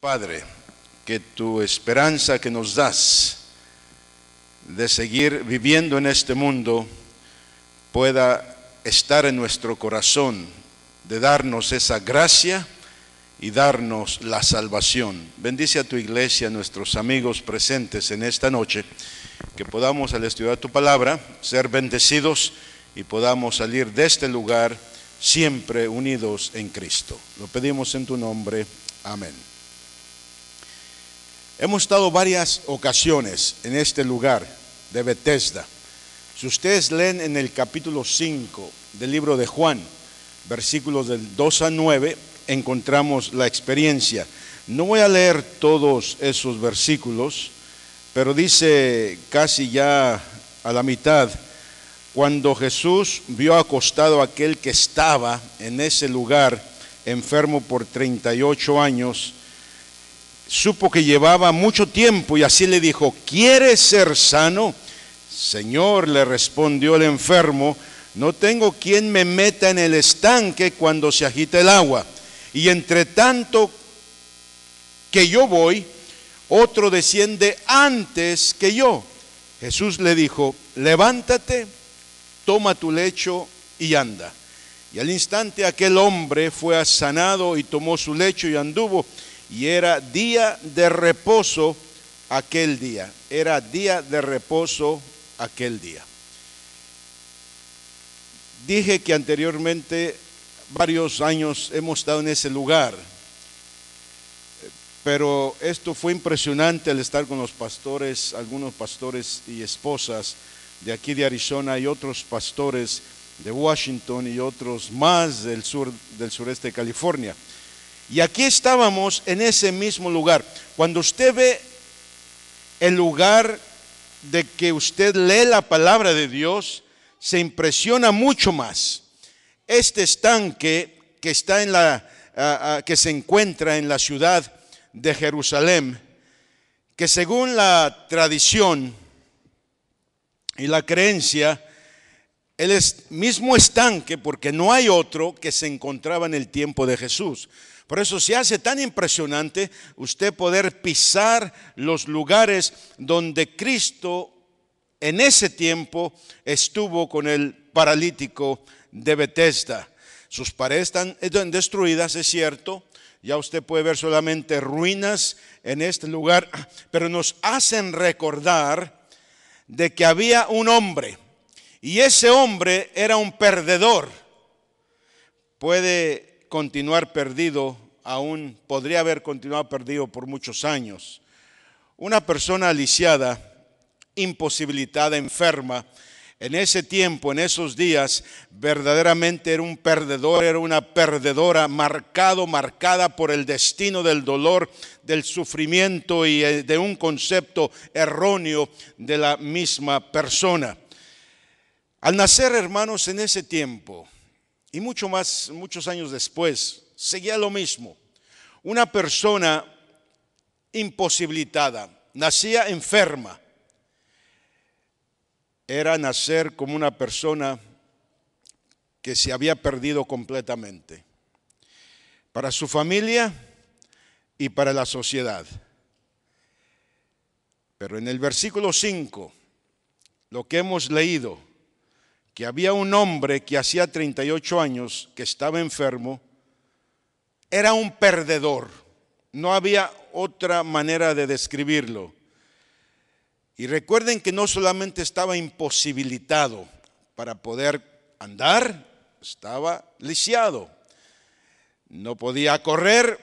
Padre, que tu esperanza que nos das de seguir viviendo en este mundo pueda estar en nuestro corazón, de darnos esa gracia y darnos la salvación. Bendice a tu iglesia, a nuestros amigos presentes en esta noche, que podamos al estudiar tu palabra ser bendecidos y podamos salir de este lugar siempre unidos en Cristo. Lo pedimos en tu nombre. Amén. Hemos estado varias ocasiones en este lugar de Bethesda. Si ustedes leen en el capítulo 5 del libro de Juan, versículos del 2 a 9, encontramos la experiencia. No voy a leer todos esos versículos, pero dice casi ya a la mitad: cuando Jesús vio acostado a aquel que estaba en ese lugar, enfermo por 38 años, supo que llevaba mucho tiempo y así le dijo: ¿quieres ser sano? Señor, le respondió el enfermo, no tengo quien me meta en el estanque cuando se agita el agua, y entre tanto que yo voy, otro desciende antes que yo. Jesús le dijo: levántate, toma tu lecho y anda. Y al instante aquel hombre fue sanado y tomó su lecho y anduvo. Y era día de reposo aquel día. Era día de reposo aquel día. Dije que anteriormente varios años hemos estado en ese lugar, pero esto fue impresionante al estar con los pastores, algunos pastores y esposas de aquí de Arizona y otros pastores de Washington y otros más del sureste de California. Y aquí estábamos en ese mismo lugar. Cuando usted ve el lugar de que usted lee la palabra de Dios, se impresiona mucho más. Este estanque que está que se encuentra en la ciudad de Jerusalén, que según la tradición y la creencia, el mismo estanque, porque no hay otro, que se encontraba en el tiempo de Jesús. Por eso se hace tan impresionante usted poder pisar los lugares donde Cristo en ese tiempo estuvo con el paralítico de Bethesda. Sus paredes están destruidas, es cierto. Ya usted puede ver solamente ruinas en este lugar, pero nos hacen recordar de que había un hombre, y ese hombre era un perdedor. Puede continuar perdido, aún podría haber continuado perdido por muchos años. Una persona lisiada, imposibilitada, enferma, en ese tiempo, en esos días, verdaderamente era un perdedor, era una perdedora, marcada por el destino del dolor, del sufrimiento y de un concepto erróneo de la misma persona. Al nacer, hermanos, en ese tiempo, y muchos años después, seguía lo mismo. Una persona imposibilitada, nacía enferma. Era nacer como una persona que se había perdido completamente, para su familia y para la sociedad. Pero en el versículo 5, lo que hemos leído, que había un hombre que hacía 38 años que estaba enfermo, era un perdedor. No había otra manera de describirlo. Y recuerden que no solamente estaba imposibilitado para poder andar, estaba lisiado. No podía correr,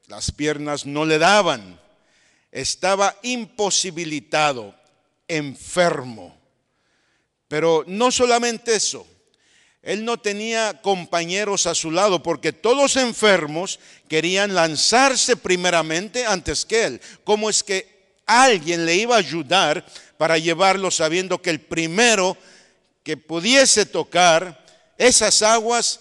las piernas no le daban. Estaba imposibilitado, enfermo. Pero no solamente eso, él no tenía compañeros a su lado, porque todos los enfermos querían lanzarse primeramente antes que él. ¿Cómo es que alguien le iba a ayudar para llevarlo sabiendo que el primero que pudiese tocar esas aguas,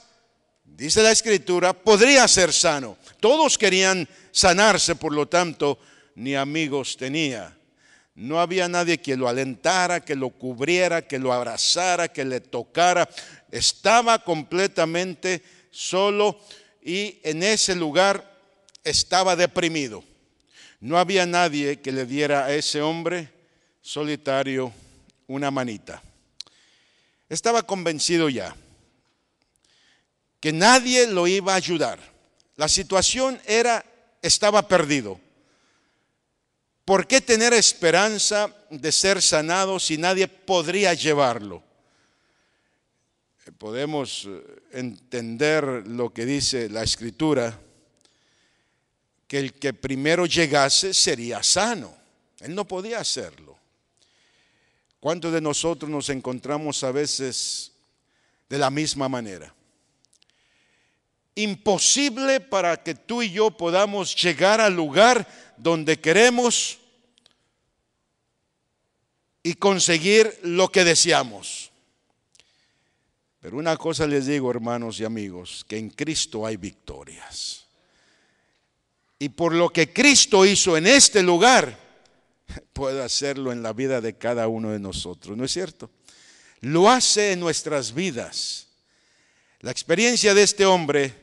dice la Escritura, podría ser sano? Todos querían sanarse, por lo tanto, ni amigos tenía. No había nadie que lo alentara, que lo cubriera, que lo abrazara, que le tocara. Estaba completamente solo, y en ese lugar estaba deprimido. No había nadie que le diera a ese hombre solitario una manita. Estaba convencido ya que nadie lo iba a ayudar. La situación estaba perdido. ¿Por qué tener esperanza de ser sanado si nadie podría llevarlo? Podemos entender lo que dice la Escritura, que el que primero llegase sería sano. Él no podía hacerlo. ¿Cuántos de nosotros nos encontramos a veces de la misma manera? Imposible para que tú y yo podamos llegar al lugar donde queremos y conseguir lo que deseamos. Pero una cosa les digo, hermanos y amigos, que en Cristo hay victorias. Y por lo que Cristo hizo en este lugar, puede hacerlo en la vida de cada uno de nosotros, ¿no es cierto? Lo hace en nuestras vidas. La experiencia de este hombre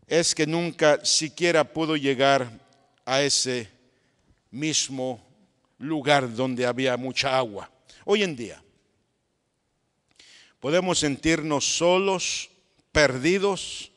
es que nunca siquiera pudo llegar a ese mismo lugar donde había mucha agua. Hoy en día podemos sentirnos solos, perdidos,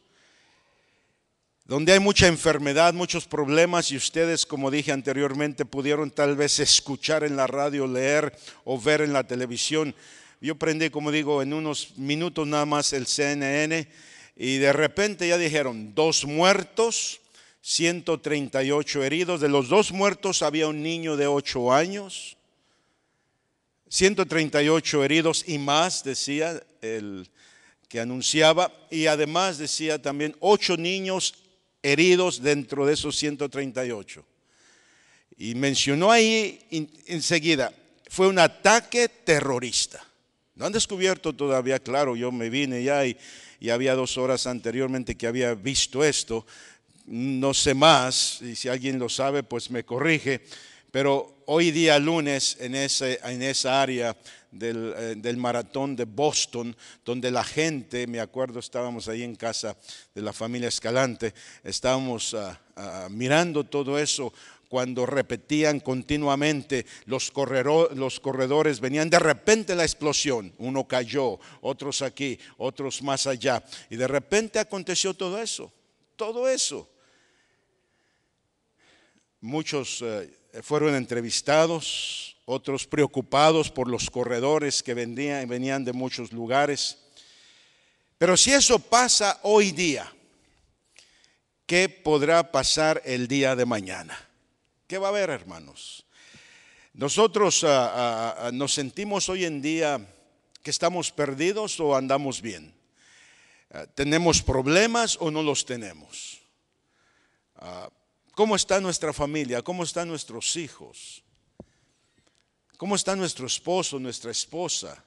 donde hay mucha enfermedad, muchos problemas, y ustedes, como dije anteriormente, pudieron tal vez escuchar en la radio, leer o ver en la televisión. Yo prendí, como digo, en unos minutos nada más el CNN, y de repente ya dijeron 2 muertos, 138 heridos. De los 2 muertos había un niño de 8 años. 138 heridos y más, decía el que anunciaba. Y además decía también 8 niños heridos dentro de esos 138. Y mencionó ahí enseguida, fue un ataque terrorista. No han descubierto todavía, claro, yo me vine ya y había 2 horas anteriormente que había visto esto. No sé más, y si alguien lo sabe, pues me corrige. Pero hoy día lunes en esa área del maratón de Boston, donde la gente, me acuerdo, estábamos ahí en casa de la familia Escalante, estábamos mirando todo eso cuando repetían continuamente los corredores, venían de repente la explosión, uno cayó, otros aquí, otros más allá, y de repente aconteció todo eso. Muchos fueron entrevistados, otros preocupados por los corredores que venían de muchos lugares. Pero si eso pasa hoy día, ¿qué podrá pasar el día de mañana? ¿Qué va a haber, hermanos? Nosotros nos sentimos hoy en día que estamos perdidos o andamos bien. ¿Tenemos problemas o no los tenemos? ¿Cómo está nuestra familia? ¿Cómo están nuestros hijos? ¿Cómo está nuestro esposo, nuestra esposa?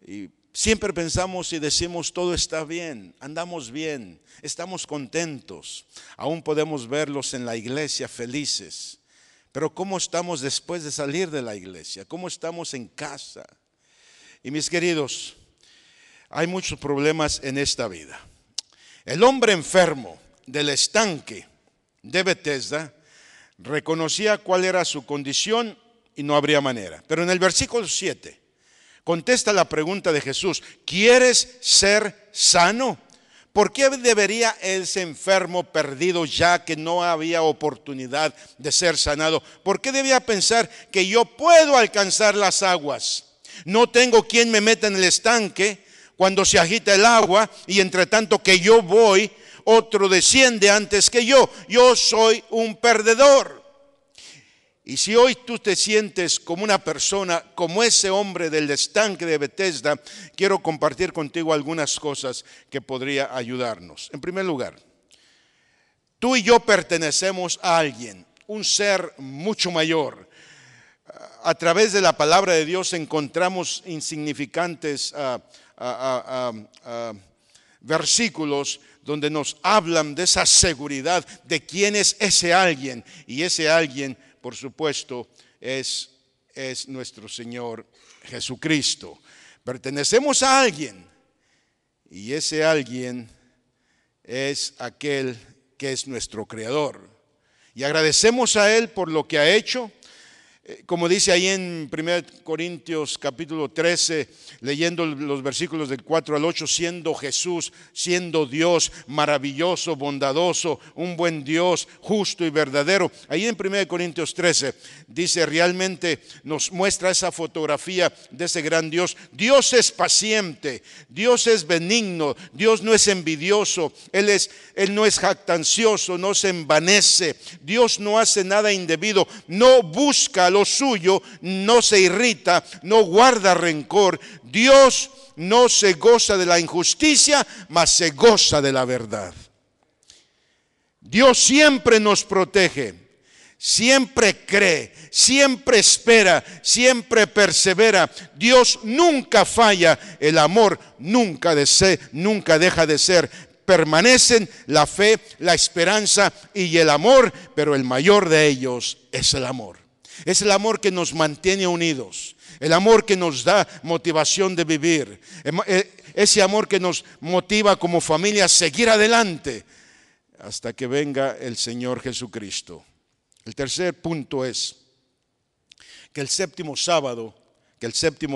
Y siempre pensamos y decimos todo está bien, andamos bien, estamos contentos. Aún podemos verlos en la iglesia felices. Pero ¿cómo estamos después de salir de la iglesia? ¿Cómo estamos en casa? Y mis queridos, hay muchos problemas en esta vida. El hombre enfermo del estanque de Betesda reconocía cuál era su condición y no habría manera. Pero en el versículo 7 contesta la pregunta de Jesús: ¿quieres ser sano? ¿Por qué debería ese enfermo perdido, ya que no había oportunidad de ser sanado? ¿Por qué debía pensar que yo puedo alcanzar las aguas? No tengo quien me meta en el estanque cuando se agita el agua, y entre tanto que yo voy, otro desciende antes que yo. Yo soy un perdedor. Y si hoy tú te sientes como una persona, como ese hombre del estanque de Betesda, quiero compartir contigo algunas cosas que podría ayudarnos. En primer lugar, tú y yo pertenecemos a alguien, un ser mucho mayor. A través de la palabra de Dios encontramos insignificantes versículos donde nos hablan de esa seguridad de quién es ese alguien. Y ese alguien, por supuesto, es nuestro Señor Jesucristo. Pertenecemos a alguien, y ese alguien es aquel que es nuestro Creador. Y agradecemos a Él por lo que ha hecho. Como dice ahí en 1 Corintios capítulo 13, leyendo los versículos del 4 al 8, siendo Jesús, siendo Dios maravilloso, bondadoso, un buen Dios, justo y verdadero. Ahí en 1 Corintios 13 dice, realmente nos muestra esa fotografía de ese gran Dios. Dios es paciente, Dios es benigno, Dios no es envidioso, Él no es jactancioso, no se envanece, Dios no hace nada indebido, no busca lo suyo, no se irrita, no guarda rencor. Dios no se goza de la injusticia, mas se goza de la verdad. Dios siempre nos protege, siempre cree, siempre espera, siempre persevera. Dios nunca falla, el amor nunca deja de ser. Permanecen la fe, la esperanza y el amor, pero el mayor de ellos es el amor. Es el amor que nos mantiene unidos, el amor que nos da motivación de vivir, ese amor que nos motiva como familia a seguir adelante hasta que venga el Señor Jesucristo. El tercer punto es que el séptimo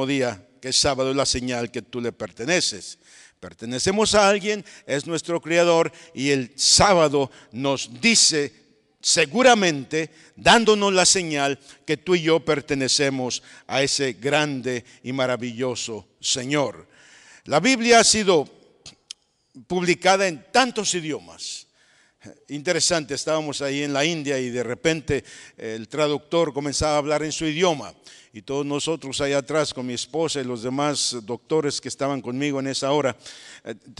día, que es sábado, es la señal que tú le perteneces. Pertenecemos a alguien, es nuestro Creador, y el sábado nos dice seguramente, dándonos la señal que tú y yo pertenecemos a ese grande y maravilloso Señor. La Biblia ha sido publicada en tantos idiomas. Interesante, estábamos ahí en la India y de repente el traductor comenzaba a hablar en su idioma. Y todos nosotros allá atrás con mi esposa y los demás doctores que estaban conmigo en esa hora,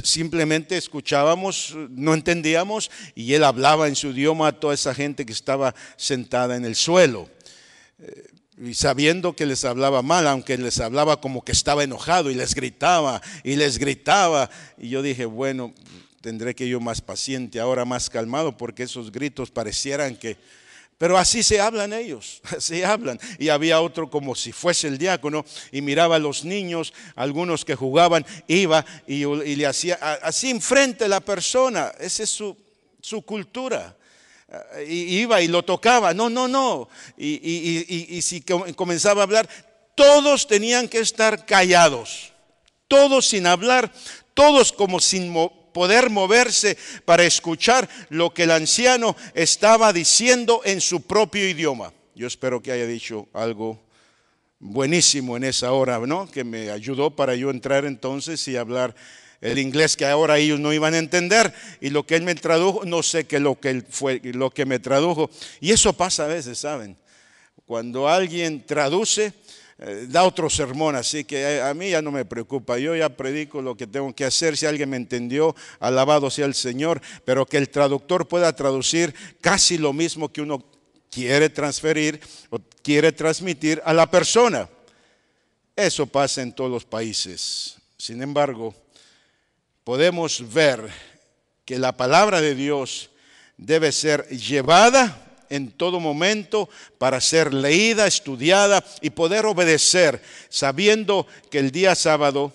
simplemente escuchábamos, no entendíamos, y él hablaba en su idioma a toda esa gente que estaba sentada en el suelo. Y sabiendo que les hablaba mal, aunque les hablaba como que estaba enojado y les gritaba. Y yo dije, bueno, tendré que yo más paciente, ahora más calmado, porque esos gritos parecieran que... Pero así se hablan ellos, así hablan. Y había otro como si fuese el diácono y miraba a los niños, algunos que jugaban, iba y le hacía así enfrente a la persona. Esa es su cultura. Y iba y lo tocaba, no. Y si comenzaba a hablar, todos tenían que estar callados, todos sin hablar, todos como sin poder moverse para escuchar lo que el anciano estaba diciendo en su propio idioma. Yo espero que haya dicho algo buenísimo en esa hora, ¿no? Que me ayudó para yo entrar entonces y hablar el inglés que ahora ellos no iban a entender, y lo que él me tradujo, no sé qué lo que me tradujo. Y eso pasa a veces, ¿saben? Cuando alguien traduce, da otro sermón, así que a mí ya no me preocupa, yo ya predico lo que tengo que hacer. Si alguien me entendió, alabado sea el Señor, pero que el traductor pueda traducir casi lo mismo que uno quiere transferir o quiere transmitir a la persona. Eso pasa en todos los países. Sin embargo, podemos ver que la palabra de Dios debe ser llevada en todo momento para ser leída, estudiada y poder obedecer, sabiendo que el día sábado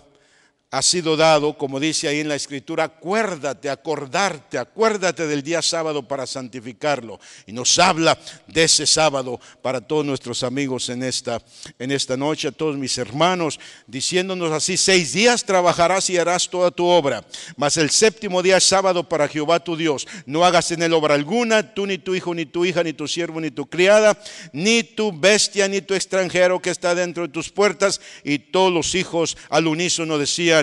ha sido dado, como dice ahí en la Escritura, acuérdate del día sábado para santificarlo. Y nos habla de ese sábado para todos nuestros amigos en esta noche, a todos mis hermanos, diciéndonos así: 6 días trabajarás y harás toda tu obra, mas el séptimo día es sábado para Jehová tu Dios. No hagas en él obra alguna, tú ni tu hijo, ni tu hija, ni tu siervo, ni tu criada, ni tu bestia, ni tu extranjero que está dentro de tus puertas. Y todos los hijos al unísono decían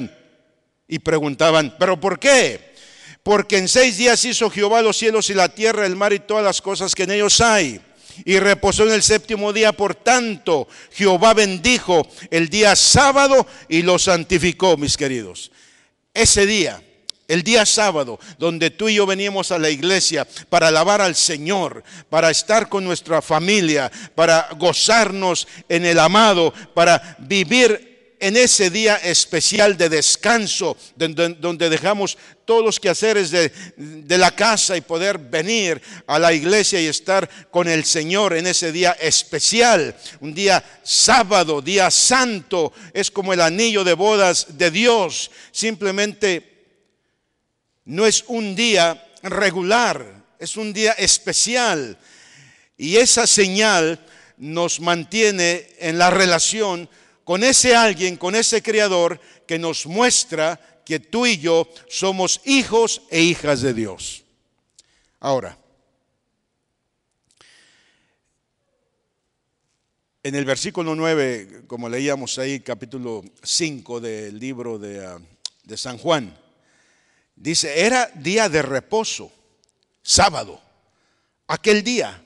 y preguntaban: ¿pero por qué? Porque en 6 días hizo Jehová los cielos y la tierra, el mar y todas las cosas que en ellos hay, y reposó en el séptimo día. Por tanto, Jehová bendijo el día sábado y lo santificó, mis queridos. Ese día, el día sábado, donde tú y yo veníamos a la iglesia para alabar al Señor, para estar con nuestra familia, para gozarnos en el amado, para vivir en ese día especial de descanso, donde dejamos todos los quehaceres de la casa y poder venir a la iglesia y estar con el Señor en ese día especial, un día sábado, día santo. Es como el anillo de bodas de Dios. Simplemente no es un día regular, es un día especial. Y esa señal nos mantiene en la relación con ese alguien, con ese Creador que nos muestra que tú y yo somos hijos e hijas de Dios. Ahora, en el versículo 9, como leíamos ahí, capítulo 5 del libro de San Juan, dice, era día de reposo, sábado, aquel día,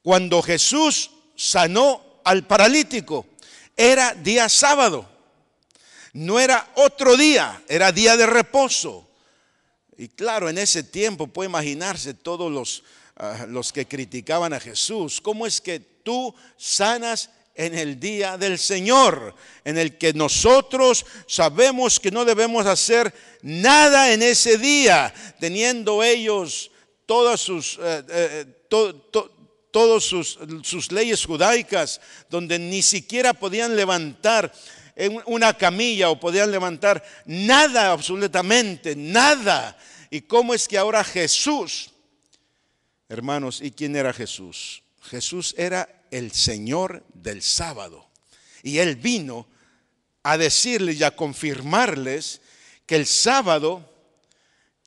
cuando Jesús sanó al paralítico, era día sábado, no era otro día, era día de reposo. Y claro, en ese tiempo puede imaginarse todos los que criticaban a Jesús, ¿cómo es que tú sanas en el día del Señor, en el que nosotros sabemos que no debemos hacer nada en ese día, teniendo ellos todas sus leyes judaicas, donde ni siquiera podían levantar una camilla o podían levantar nada, absolutamente nada? ¿Y cómo es que ahora Jesús, hermanos, y quién era Jesús? Jesús era el Señor del sábado, y Él vino a decirles y a confirmarles que el sábado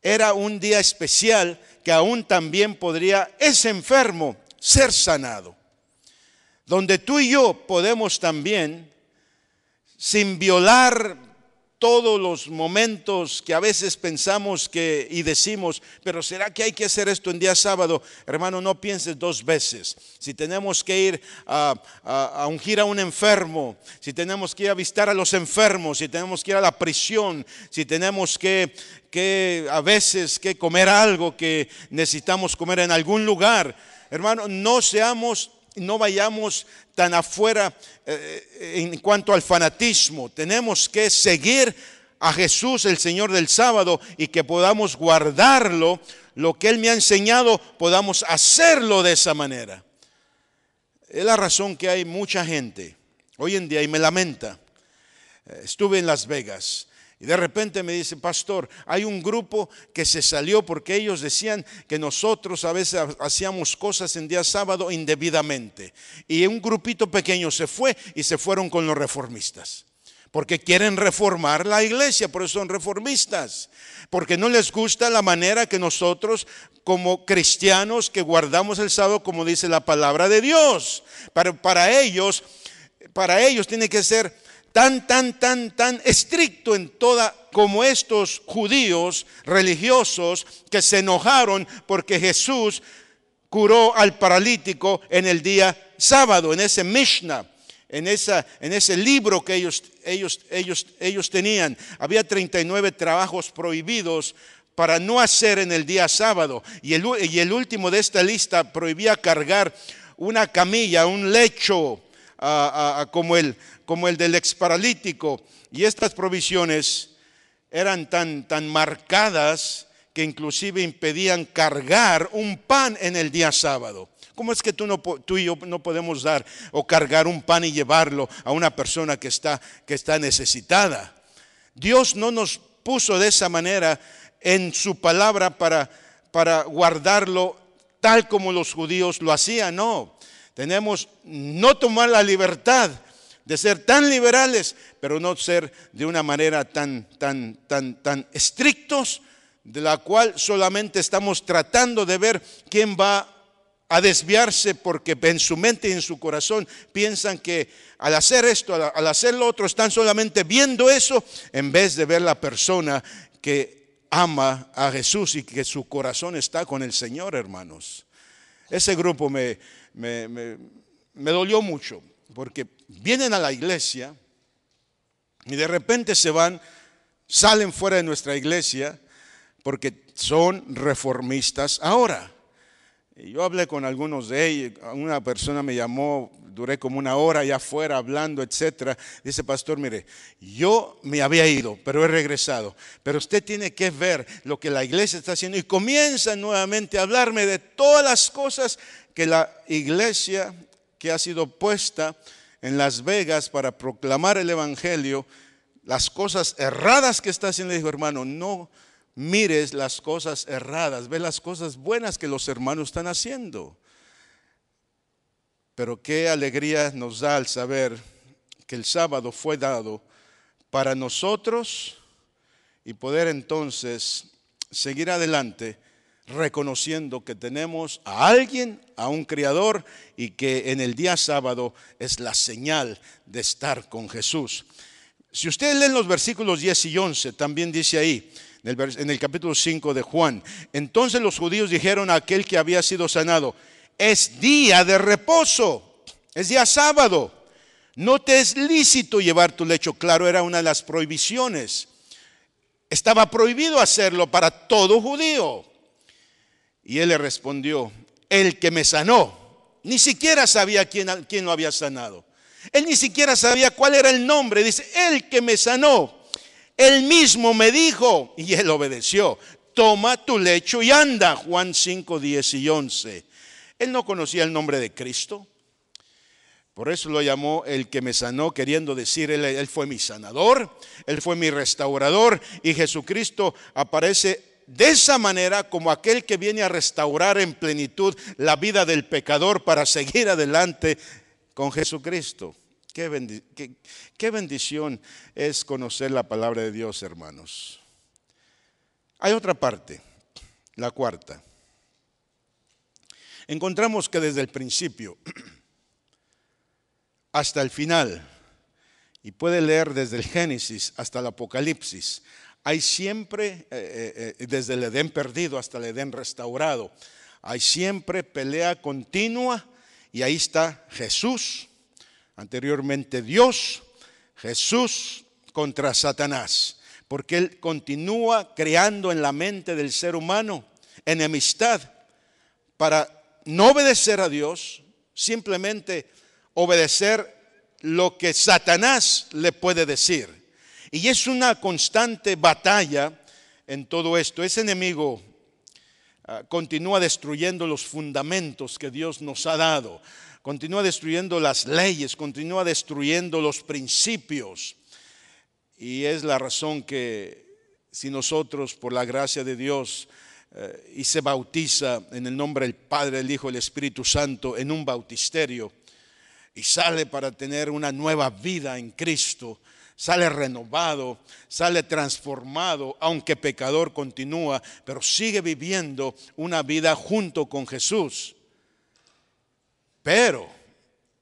era un día especial, que aún también podría ese enfermo ser sanado, donde tú y yo podemos también, sin violar todos los momentos que a veces pensamos y decimos, pero ¿será que hay que hacer esto en día sábado? Hermano, no pienses dos veces. Si tenemos que ir a ungir a un enfermo, si tenemos que ir a visitar a los enfermos, si tenemos que ir a la prisión, si tenemos que a veces que comer algo que necesitamos comer en algún lugar, hermano, no vayamos tan afuera en cuanto al fanatismo. Tenemos que seguir a Jesús, el Señor del sábado, y que podamos guardarlo, lo que Él me ha enseñado, podamos hacerlo de esa manera. Es la razón que hay mucha gente hoy en día, y me lamenta. Estuve en Las Vegas y de repente me dice, pastor, hay un grupo que se salió porque ellos decían que nosotros a veces hacíamos cosas en día sábado indebidamente. Y un grupito pequeño se fue y se fueron con los reformistas. Porque quieren reformar la iglesia, por eso son reformistas. Porque no les gusta la manera que nosotros como cristianos que guardamos el sábado, como dice la palabra de Dios. Para ellos tiene que ser tan estricto en toda, como estos judíos religiosos que se enojaron porque Jesús curó al paralítico en el día sábado, en ese Mishnah, en ese libro que ellos tenían. Había 39 trabajos prohibidos para no hacer en el día sábado, y el último de esta lista prohibía cargar una camilla, un lecho, como el del ex paralítico. Y estas provisiones eran tan marcadas que inclusive impedían cargar un pan en el día sábado. ¿Cómo es que tú y yo no podemos dar o cargar un pan y llevarlo a una persona que está necesitada? Dios no nos puso de esa manera en su palabra para guardarlo tal como los judíos lo hacían, no. Tenemos no tomar la libertad de ser tan liberales, pero no ser de una manera tan estrictos, de la cual solamente estamos tratando de ver quién va a desviarse, porque en su mente y en su corazón piensan que al hacer esto, al hacer lo otro, están solamente viendo eso, en vez de ver la persona que ama a Jesús y que su corazón está con el Señor, hermanos. Ese grupo me dolió mucho, porque vienen a la iglesia y de repente salen fuera de nuestra iglesia porque son reformistas ahora. Y yo hablé con algunos de ellos, una persona me llamó, duré como una hora allá afuera hablando, etcétera. Dice, pastor, mire, yo me había ido, pero he regresado. Pero usted tiene que ver lo que la iglesia está haciendo. Y comienza nuevamente a hablarme de todas las cosas que la iglesia que ha sido puesta en Las Vegas para proclamar el evangelio, las cosas erradas que está haciendo. Le dijo, hermano, no mires las cosas erradas, ve las cosas buenas que los hermanos están haciendo. Pero qué alegría nos da al saber que el sábado fue dado para nosotros y poder entonces seguir adelante reconociendo que tenemos a alguien, a un Creador, y que en el día sábado es la señal de estar con Jesús. Si ustedes leen los versículos 10 y 11, también dice ahí, en el capítulo 5 de Juan: entonces los judíos dijeron a aquel que había sido sanado: es día de reposo, es día sábado, no te es lícito llevar tu lecho. Claro, era una de las prohibiciones. Estaba prohibido hacerlo para todo judío. Y él le respondió: el que me sanó, ni siquiera sabía quién lo había sanado. Él ni siquiera sabía cuál era el nombre. Dice: el que me sanó, él mismo me dijo, y él obedeció: toma tu lecho y anda. Juan 5, 10 y 11. Él no conocía el nombre de Cristo. Por eso lo llamó el que me sanó, queriendo decir, él fue mi sanador, él fue mi restaurador. Y Jesucristo aparece de esa manera como aquel que viene a restaurar en plenitud la vida del pecador para seguir adelante con Jesucristo. Qué bendición es conocer la palabra de Dios, hermanos. Hay otra parte, la cuarta. Encontramos que desde el principio hasta el final, y puede leer desde el Génesis hasta el Apocalipsis, hay siempre, desde el Edén perdido hasta el Edén restaurado, hay siempre pelea continua. Y ahí está Jesús, anteriormente Dios, Jesús contra Satanás, porque él continúa creando en la mente del ser humano enemistad para no obedecer a Dios, simplemente obedecer lo que Satanás le puede decir. Y es una constante batalla en todo esto. Ese enemigo continúa destruyendo los fundamentos que Dios nos ha dado, continúa destruyendo las leyes, continúa destruyendo los principios. Y es la razón que si nosotros, por la gracia de Dios, y se bautiza en el nombre del Padre, el Hijo y el Espíritu Santo en un bautisterio, y sale para tener una nueva vida en Cristo, sale renovado, sale transformado, aunque pecador continúa, pero sigue viviendo una vida junto con Jesús. Pero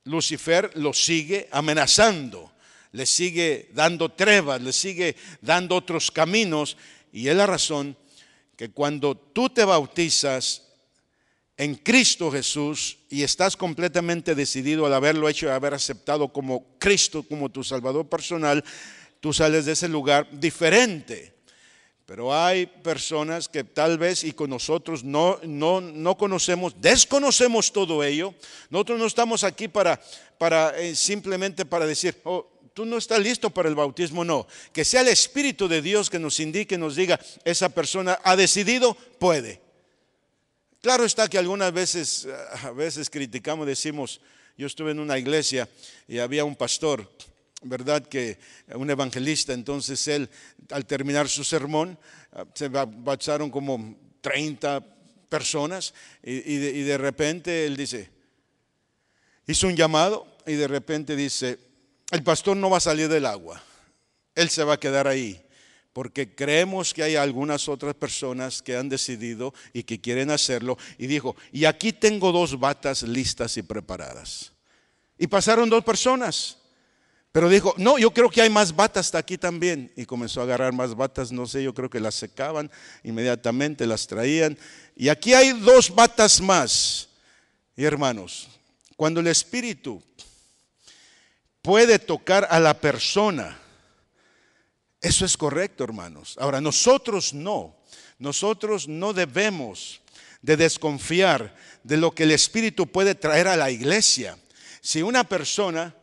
Lucifer lo sigue amenazando, le sigue dando trevas, le sigue dando otros caminos. Y es la razón que cuando tú te bautizas en Cristo Jesús y estás completamente decidido al haberlo hecho y haber aceptado como Cristo, como tu Salvador personal, tú sales de ese lugar diferente. Pero hay personas que tal vez, y con nosotros no conocemos, desconocemos todo ello. Nosotros no estamos aquí para simplemente para decir: oh, tú no estás listo para el bautismo. No, que sea el Espíritu de Dios que nos indique, nos diga: esa persona ha decidido, puede. Claro está que algunas veces, a veces criticamos, decimos: yo estuve en una iglesia y había un pastor, ¿verdad? Que un evangelista. Entonces él, al terminar su sermón, se bautizaron como 30 personas y de repente él dice, hizo un llamado y de repente dice: el pastor no va a salir del agua, él se va a quedar ahí, porque creemos que hay algunas otras personas que han decidido y que quieren hacerlo. Y dijo: y aquí tengo 2 batas listas y preparadas. Y pasaron 2 personas. Pero dijo: no, yo creo que hay más batas hasta aquí también. Y comenzó a agarrar más batas, no sé, yo creo que las secaban inmediatamente, las traían. Y aquí hay 2 batas más. Y hermanos, cuando el Espíritu puede tocar a la persona, eso es correcto, hermanos. Ahora, nosotros no debemos de desconfiar de lo que el Espíritu puede traer a la iglesia. Si una persona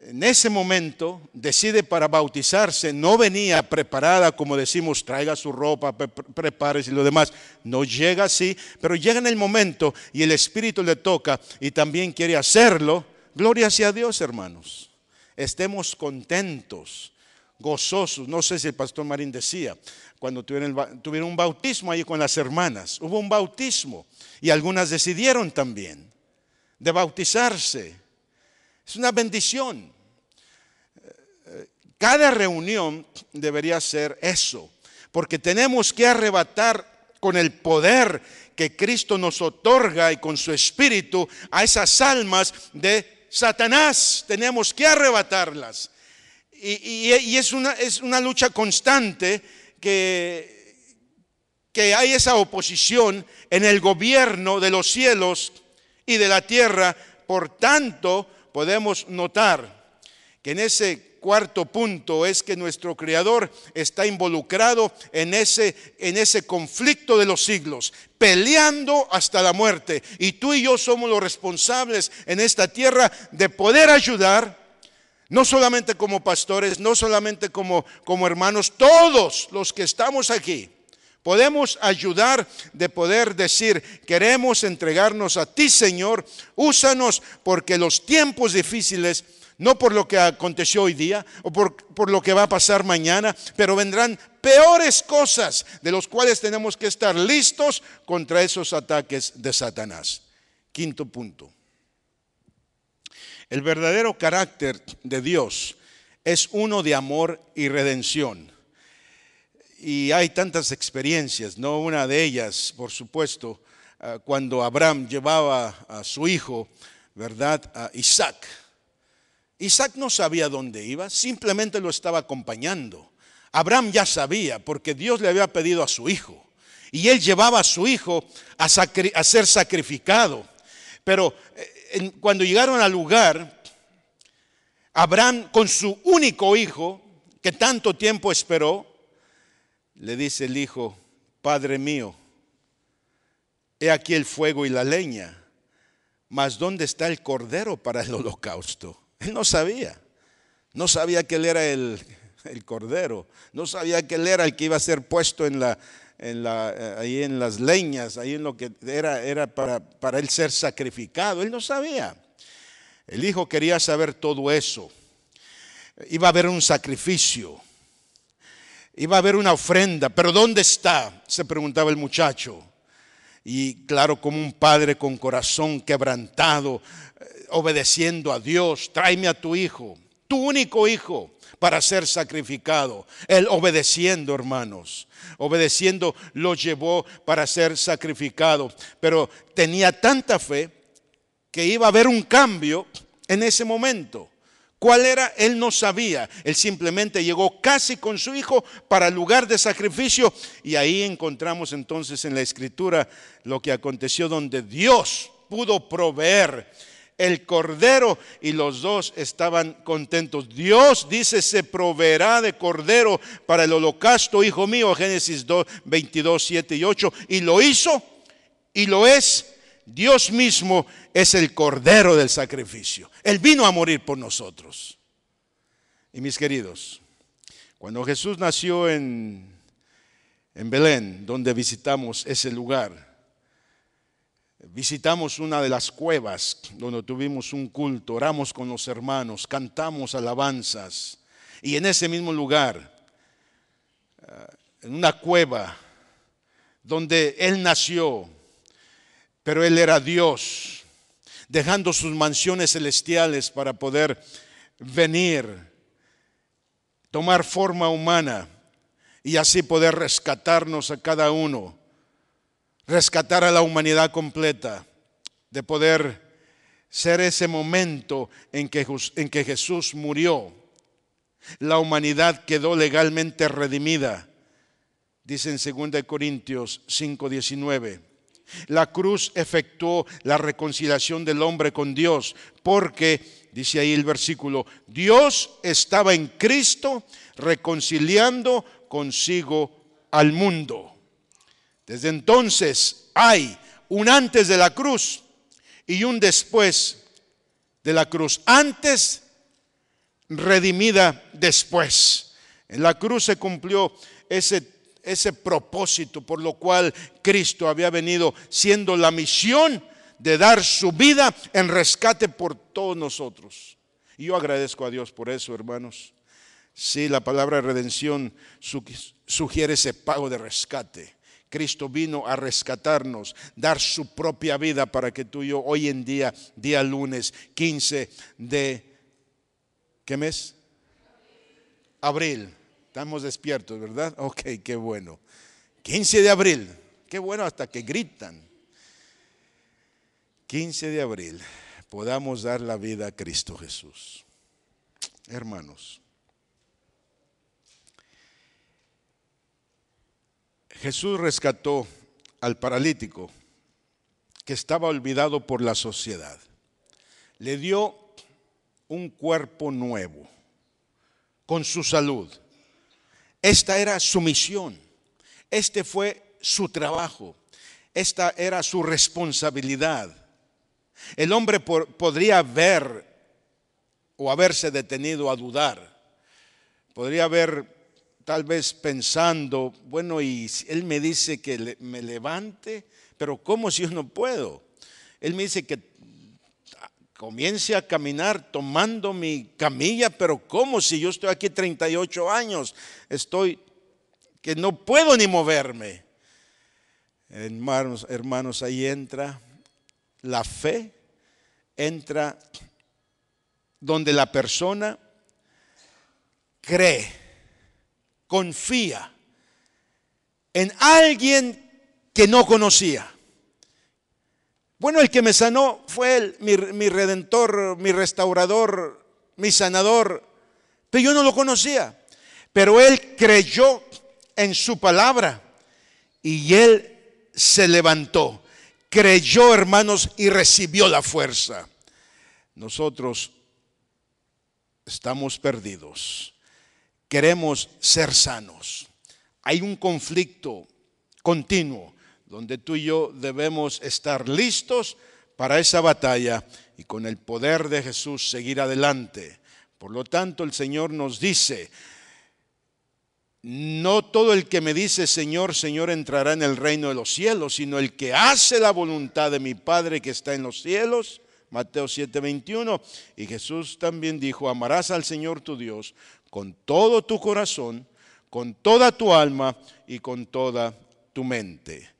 en ese momento decide para bautizarse, no venía preparada, como decimos, traiga su ropa, prepárese y lo demás, no llega así, pero llega en el momento y el Espíritu le toca y también quiere hacerlo, gloria sea a Dios, hermanos. Estemos contentos gozosos. No sé si el pastor Marín decía, cuando tuvieron un bautismo ahí con las hermanas. Hubo un bautismo y algunas decidieron también de bautizarse. Es una bendición. Cada reunión debería ser eso, porque tenemos que arrebatar con el poder que Cristo nos otorga y con su espíritu a esas almas de Satanás. Tenemos que arrebatarlas. Y es una lucha constante que hay esa oposición en el gobierno de los cielos y de la tierra. Por tanto, podemos notar que en ese cuarto punto es que nuestro Creador está involucrado en ese conflicto de los siglos, peleando hasta la muerte. Y tú y yo somos los responsables en esta tierra de poder ayudar, no solamente como pastores, no solamente como hermanos, todos los que estamos aquí. Podemos ayudar de poder decir, queremos entregarnos a ti, Señor, úsanos, porque los tiempos difíciles, no por lo que aconteció hoy día o por lo que va a pasar mañana, pero vendrán peores cosas de los cuales tenemos que estar listos contra esos ataques de Satanás. Quinto punto. El verdadero carácter de Dios es uno de amor y redención. Y hay tantas experiencias, ¿no? Una de ellas, por supuesto, cuando Abraham llevaba a su hijo, ¿verdad?, a Isaac. Isaac no sabía dónde iba, simplemente lo estaba acompañando. Abraham ya sabía, porque Dios le había pedido a su hijo. Y él llevaba a su hijo a ser sacrificado. Pero cuando llegaron al lugar, Abraham, con su único hijo, que tanto tiempo esperó, le dice el hijo, Padre mío, he aquí el fuego y la leña, mas ¿dónde está el cordero para el holocausto? Él no sabía que él era el cordero, no sabía que él era el que iba a ser puesto ahí en las leñas, ahí en lo que era para él ser sacrificado. Él no sabía. El hijo quería saber todo eso. Iba a haber un sacrificio, iba a haber una ofrenda, pero ¿dónde está?, se preguntaba el muchacho. Y claro, como un padre con corazón quebrantado, obedeciendo a Dios, tráeme a tu hijo, tu único hijo, para ser sacrificado. Él obedeciendo, hermanos, obedeciendo, lo llevó para ser sacrificado. Pero tenía tanta fe que iba a haber un cambio en ese momento. ¿Cuál era? Él no sabía. Él simplemente llegó casi con su hijo para el lugar de sacrificio. Y ahí encontramos entonces en la Escritura lo que aconteció, donde Dios pudo proveer el cordero y los dos estaban contentos. Dios dice, se proveerá de cordero para el holocausto, hijo mío, Génesis 22, 7 y 8. Y lo hizo y lo es. Dios mismo es el cordero del sacrificio. Él vino a morir por nosotros. Y mis queridos, cuando Jesús nació en Belén, donde visitamos ese lugar, visitamos una de las cuevas donde tuvimos un culto, oramos con los hermanos, cantamos alabanzas. Y en ese mismo lugar, en una cueva donde Él nació, pero Él era Dios, dejando sus mansiones celestiales para poder venir, tomar forma humana y así poder rescatarnos a cada uno, rescatar a la humanidad completa, de poder ser ese momento en que Jesús murió. La humanidad quedó legalmente redimida. Dice en 2 Corintios 5:19. La cruz efectuó la reconciliación del hombre con Dios, porque, dice ahí el versículo, Dios estaba en Cristo reconciliando consigo al mundo. Desde entonces hay un antes de la cruz y un después de la cruz. Antes, redimida después. En la cruz se cumplió ese propósito por lo cual Cristo había venido, siendo la misión de dar su vida en rescate por todos nosotros. Y yo agradezco a Dios por eso, hermanos. Sí, la palabra redención sugiere ese pago de rescate. Cristo vino a rescatarnos, dar su propia vida para que tú y yo hoy en día, día lunes 15 de, ¿qué mes? Abril. Estamos despiertos, ¿verdad? Ok, qué bueno. 15 de abril. Qué bueno hasta que gritan. 15 de abril. Podamos dar la vida a Cristo Jesús. Hermanos. Jesús rescató al paralítico que estaba olvidado por la sociedad. Le dio un cuerpo nuevo con su salud. Esta era su misión. Este fue su trabajo. Esta era su responsabilidad. El hombre podría ver o haberse detenido a dudar. Podría haber tal vez pensando, bueno, y él me dice que me levante, pero ¿cómo si yo no puedo? Él me dice que comience a caminar tomando mi camilla, pero ¿cómo si yo estoy aquí 38 años? Que no puedo ni moverme. Hermanos, ahí entra la fe, entra donde la persona cree, confía en alguien que no conocía. Bueno, el que me sanó fue él, mi redentor, mi restaurador, mi sanador, pero yo no lo conocía. Pero él creyó en su palabra y él se levantó, creyó, hermanos, y recibió la fuerza. Nosotros estamos perdidos. Queremos ser sanos. Hay un conflicto continuo donde tú y yo debemos estar listos para esa batalla y con el poder de Jesús seguir adelante. Por lo tanto, el Señor nos dice: no todo el que me dice Señor, Señor entrará en el reino de los cielos, sino el que hace la voluntad de mi Padre que está en los cielos. Mateo 7:21. Y Jesús también dijo: amarás al Señor tu Dios con todo tu corazón, con toda tu alma y con toda tu mente.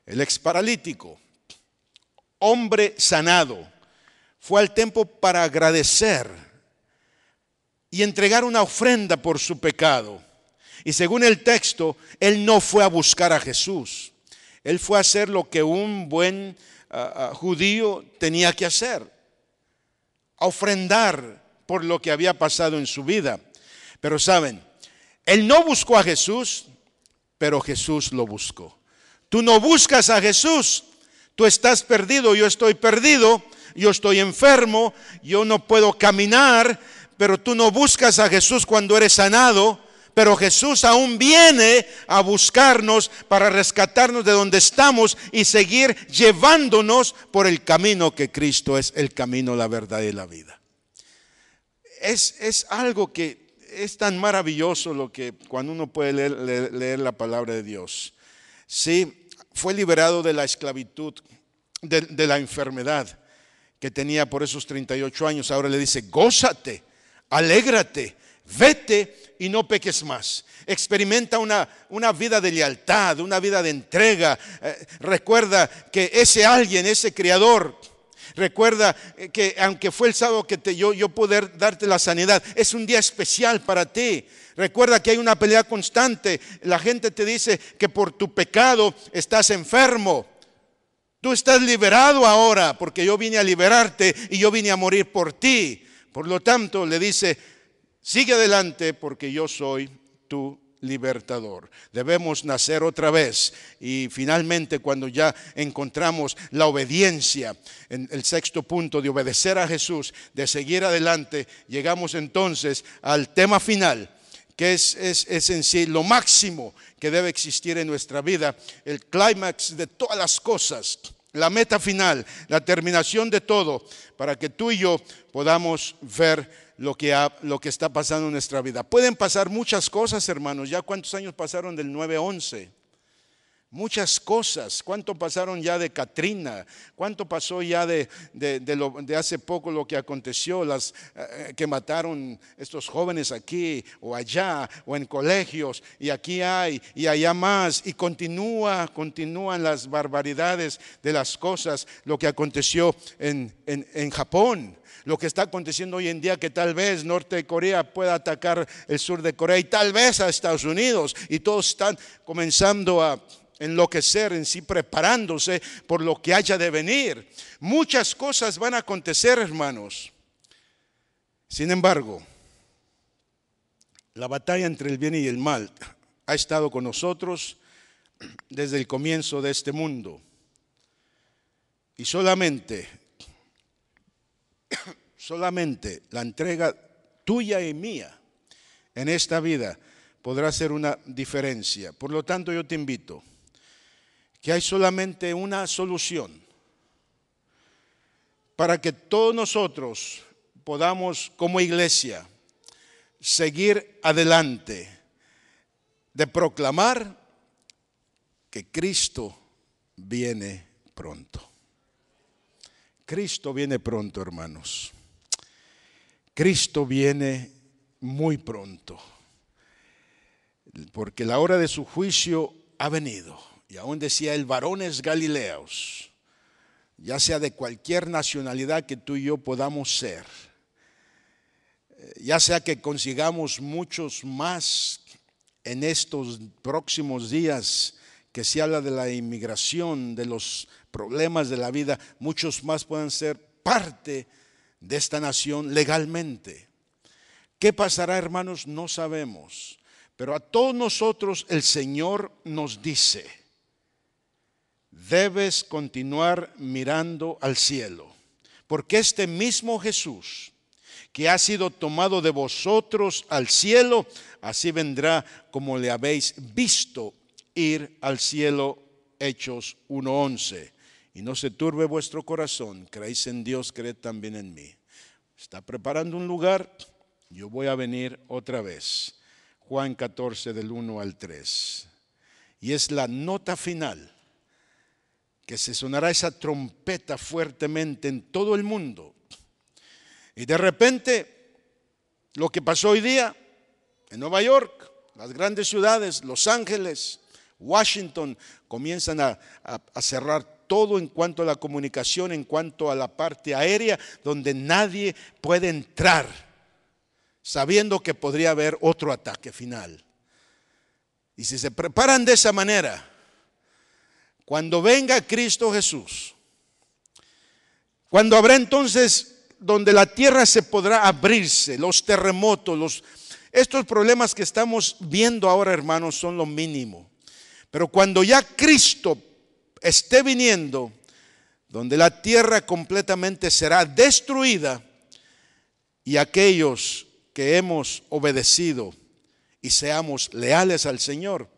El ex paralítico, hombre sanado, fue al templo para agradecer y entregar una ofrenda por su pecado. Y según el texto, él no fue a buscar a Jesús. Él fue a hacer lo que un buen judío tenía que hacer: a ofrendar por lo que había pasado en su vida. Pero saben, él no buscó a Jesús, pero Jesús lo buscó. Tú no buscas a Jesús, tú estás perdido, yo estoy perdido, yo estoy enfermo, yo no puedo caminar, pero tú no buscas a Jesús cuando eres sanado. Pero Jesús aún viene a buscarnos para rescatarnos de donde estamos y seguir llevándonos por el camino que Cristo es, el camino, la verdad y la vida. Es algo que es tan maravilloso lo que cuando uno puede leer la palabra de Dios. Sí, fue liberado de la esclavitud, de la enfermedad que tenía por esos 38 años. Ahora le dice: gózate, alégrate, vete y no peques más. Experimenta una vida de lealtad, una vida de entrega. Recuerda que ese alguien, ese Creador, recuerda que aunque fue el sábado que yo poder darte la sanidad, es un día especial para ti. Recuerda que hay una pelea constante. La gente te dice que por tu pecado estás enfermo. Tú estás liberado ahora porque yo vine a liberarte y yo vine a morir por ti. Por lo tanto, le dice: sigue adelante porque yo soy tu libertador. Debemos nacer otra vez. Y finalmente, cuando ya encontramos la obediencia, en el sexto punto de obedecer a Jesús, de seguir adelante, llegamos entonces al tema final, que es en sí lo máximo que debe existir en nuestra vida, el clímax de todas las cosas, la meta final, la terminación de todo, para que tú y yo podamos ver lo que está pasando en nuestra vida. Pueden pasar muchas cosas, hermanos. ¿Ya cuántos años pasaron del 9/11? Muchas cosas. ¿Cuánto pasaron ya de Katrina? ¿Cuánto pasó ya de hace poco lo que aconteció? Que mataron estos jóvenes aquí o allá o en colegios, y aquí hay y allá más, y continúan las barbaridades de las cosas. Lo que aconteció en Japón, lo que está aconteciendo hoy en día, que tal vez Norte de Corea pueda atacar el sur de Corea y tal vez a Estados Unidos, y todos están comenzando a enloquecer en sí, preparándose por lo que haya de venir. Muchas cosas van a acontecer, hermanos. Sin embargo, la batalla entre el bien y el mal ha estado con nosotros desde el comienzo de este mundo. Y solamente la entrega tuya y mía en esta vida podrá hacer una diferencia. Por lo tanto, yo te invito que hay solamente una solución para que todos nosotros podamos, como iglesia, seguir adelante, de proclamar que Cristo viene pronto. Cristo viene pronto, hermanos. Cristo viene muy pronto, porque la hora de su juicio ha venido. Y aún decía él, varones galileos, ya sea de cualquier nacionalidad que tú y yo podamos ser, ya sea que consigamos muchos más en estos próximos días, que se habla de la inmigración, de los problemas de la vida, muchos más puedan ser parte de esta nación legalmente. ¿Qué pasará, hermanos? No sabemos, pero a todos nosotros el Señor nos dice: debes continuar mirando al cielo, porque este mismo Jesús que ha sido tomado de vosotros al cielo, así vendrá como le habéis visto ir al cielo. Hechos 1:11. Y no se turbe vuestro corazón, creéis en Dios, creed también en mí. Está preparando un lugar, yo voy a venir otra vez. Juan 14 del 1 al 3. Y es la nota final, que se sonará esa trompeta fuertemente en todo el mundo. Y de repente, lo que pasó hoy día en Nueva York, las grandes ciudades, Los Ángeles, Washington, comienzan a cerrar todo en cuanto a la comunicación, en cuanto a la parte aérea, donde nadie puede entrar, sabiendo que podría haber otro ataque final. Y si se preparan de esa manera, cuando venga Cristo Jesús, cuando habrá entonces donde la tierra se podrá abrirse, los terremotos, estos problemas que estamos viendo ahora, hermanos, son lo mínimo. Pero cuando ya Cristo esté viniendo, donde la tierra completamente será destruida, y aquellos que hemos obedecido y seamos leales al Señor,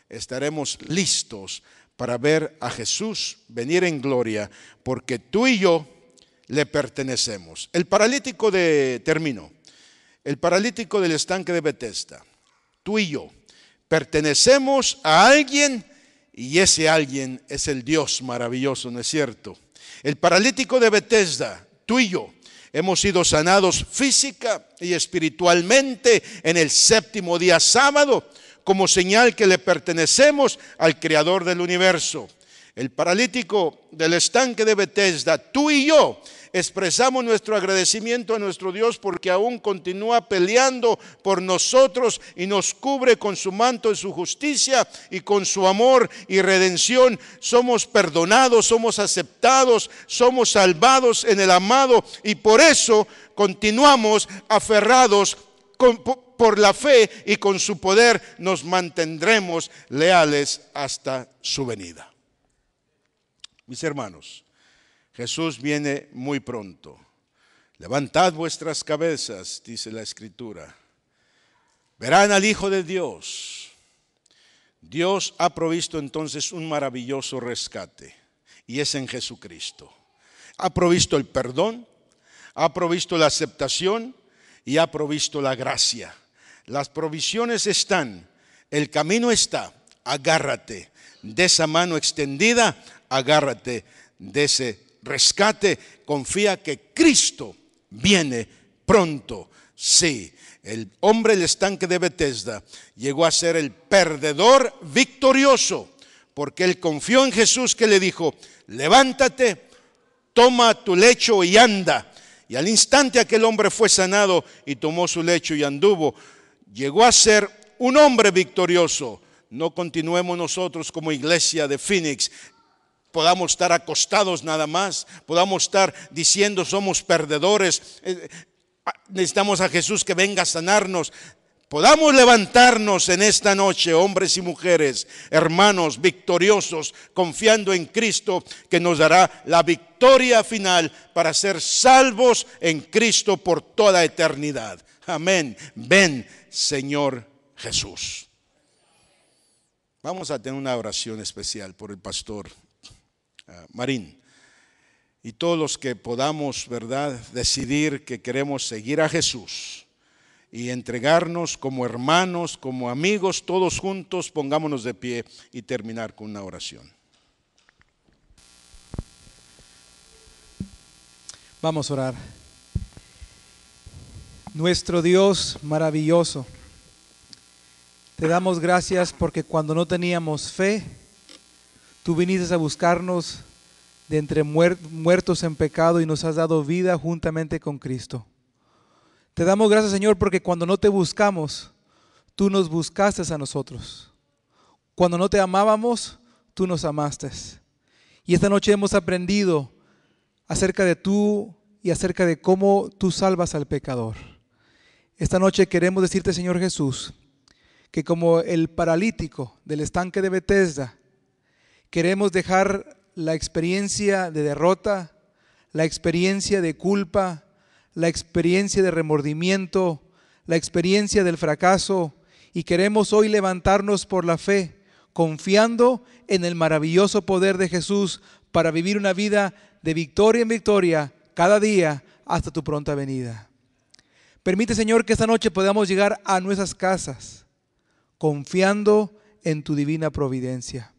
estaremos listos para ver a Jesús venir en gloria, porque tú y yo le pertenecemos. El paralítico el paralítico del estanque de Betesda, tú y yo pertenecemos a alguien, y ese alguien es el Dios maravilloso, ¿no es cierto? El paralítico de Betesda, tú y yo hemos sido sanados física y espiritualmente en el séptimo día sábado, como señal que le pertenecemos al Creador del universo. El paralítico del estanque de Betesda, tú y yo expresamos nuestro agradecimiento a nuestro Dios, porque aún continúa peleando por nosotros y nos cubre con su manto de su justicia y con su amor y redención. Somos perdonados, somos aceptados, somos salvados en el amado, y por eso continuamos aferrados por la fe, y con su poder nos mantendremos leales hasta su venida. Mis hermanos, Jesús viene muy pronto. Levantad vuestras cabezas, dice la Escritura. Verán al Hijo de Dios. Dios ha provisto entonces un maravilloso rescate, y es en Jesucristo. Ha provisto el perdón, ha provisto la aceptación y ha provisto la gracia. Las provisiones están, el camino está, agárrate. de esa mano extendida, agárrate de ese rescate, confía que Cristo viene pronto. Sí, el hombre del estanque de Betesda llegó a ser el perdedor victorioso, porque él confió en Jesús, que le dijo: levántate, toma tu lecho y anda. Y al instante aquel hombre fue sanado y tomó su lecho y anduvo. Llegó a ser un hombre victorioso. No continuemos nosotros como iglesia de Phoenix, podamos estar acostados nada más, podamos estar diciendo somos perdedores, necesitamos a Jesús que venga a sanarnos. Podamos levantarnos en esta noche, hombres y mujeres, hermanos victoriosos, confiando en Cristo, que nos dará la victoria final para ser salvos en Cristo por toda eternidad. Amén. Ven, Señor Jesús. Vamos a tener una oración especial por el pastor Marín y todos los que podamos, ¿verdad?, decidir que queremos seguir a Jesús y entregarnos como hermanos, como amigos, todos juntos. Pongámonos de pie y terminar con una oración. Vamos a orar. Nuestro Dios maravilloso, te damos gracias porque cuando no teníamos fe, tú viniste a buscarnos de entre muertos en pecado y nos has dado vida juntamente con Cristo. Te damos gracias, Señor, porque cuando no te buscamos, tú nos buscaste a nosotros. Cuando no te amábamos, tú nos amaste. Y esta noche hemos aprendido acerca de tú y acerca de cómo tú salvas al pecador. Esta noche queremos decirte, Señor Jesús, que como el paralítico del estanque de Betesda, queremos dejar la experiencia de derrota, la experiencia de culpa, la experiencia de remordimiento, la experiencia del fracaso, y queremos hoy levantarnos por la fe, confiando en el maravilloso poder de Jesús para vivir una vida de victoria en victoria cada día hasta tu pronta venida. Permite, Señor, que esta noche podamos llegar a nuestras casas confiando en tu divina providencia.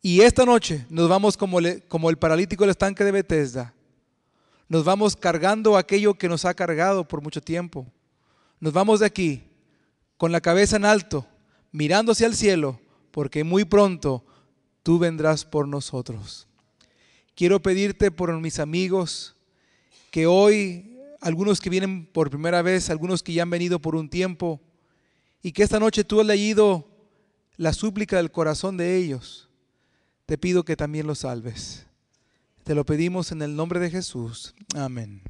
Y esta noche nos vamos como el paralítico del estanque de Betesda. Nos vamos cargando aquello que nos ha cargado por mucho tiempo. Nos vamos de aquí con la cabeza en alto, mirando hacia el cielo, porque muy pronto tú vendrás por nosotros. Quiero pedirte por mis amigos que hoy, algunos que vienen por primera vez, algunos que ya han venido por un tiempo, y que esta noche tú has leído la súplica del corazón de ellos, te pido que también los salves. Te lo pedimos en el nombre de Jesús. Amén.